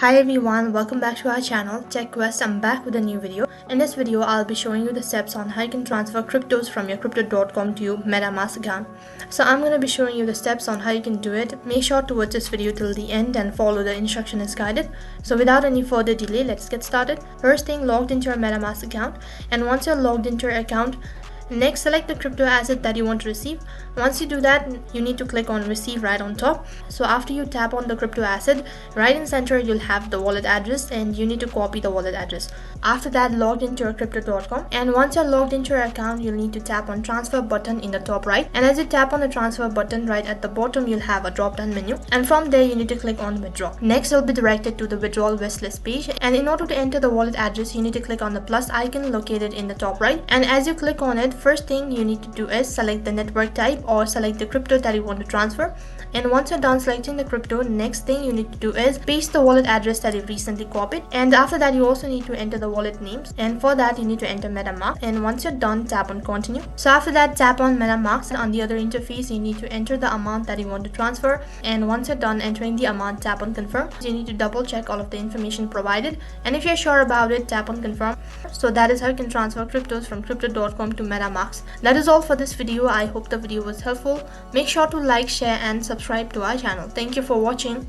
Hi everyone, welcome back to our channel TechQuest. I'm back with a new video. In this video, I'll be showing you the steps on how you can transfer cryptos from your crypto.com to your Metamask account. So I'm going to be showing you the steps on how you can do it. Make sure to watch this video till the end and follow the instruction as guided. So without any further delay, let's get started. First thing, logged into your Metamask account, and once you're logged into your account, next select the crypto asset that you want to receive. Once you do that, you need to click on receive right on top. So after you tap on the crypto asset, right in center you'll have the wallet address and you need to copy the wallet address. After that, log into your crypto.com, and once you're logged into your account, you'll need to tap on transfer button in the top right, and as you tap on the transfer button, right at the bottom you'll have a drop down menu, and from there you need to click on withdraw. Next, you'll be directed to the withdrawal wishlist page, and in order to enter the wallet address, you need to click on the plus icon located in the top right, and as you click on it, first thing you need to do is select the network type or select the crypto that you want to transfer. And once you're done selecting the crypto, next thing you need to do is paste the wallet address that you recently copied, and after that you also need to enter the wallet names, and for that you need to enter Metamask, and once you're done, tap on continue. So after that, tap on Metamask, and on the other interface you need to enter the amount that you want to transfer, and once you're done entering the amount, tap on confirm. You need to double check all of the information provided, and if you're sure about it, tap on confirm. So that is how you can transfer cryptos from crypto.com to Metamask. That is all for this video. I hope the video was helpful. Make sure to like, share and subscribe to our channel. Thank you for watching.